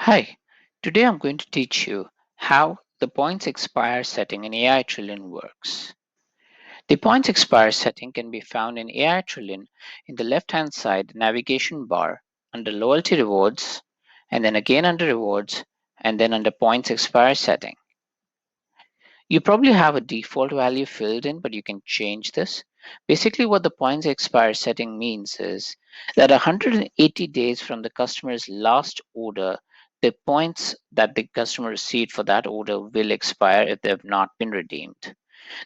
Hi, today I'm going to teach you how the points expire setting in AiTrillion works. The points expire setting can be found in AiTrillion in the left-hand side navigation bar under loyalty rewards, and then again under rewards, and then under points expire setting. You probably have a default value filled in, but you can change this. Basically, what the points expire setting means is that 180 days from the customer's last order, the points that the customer received for that order will expire if they have not been redeemed.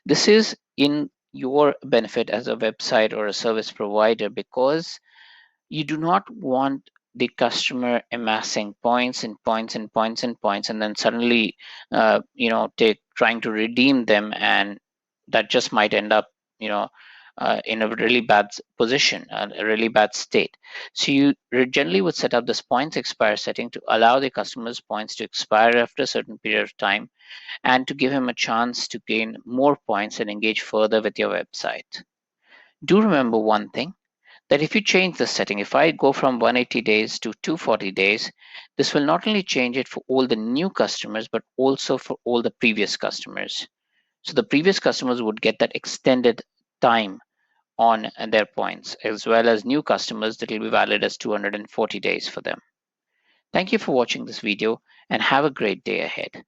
This is in your benefit as a website or a service provider because you do not want the customer amassing points and points and points and points and then suddenly take trying to redeem them, and that just might end up you know in a really bad position, a really bad state. So you generally would set up this points expire setting to allow the customer's points to expire after a certain period of time and to give him a chance to gain more points and engage further with your website. Do remember one thing, that if you change the setting, if I go from 180 days to 240 days, this will not only change it for all the new customers, but also for all the previous customers. So the previous customers would get that extended time on their points, as well as new customers that will be valid as 240 days for them. Thank you for watching this video and have a great day ahead.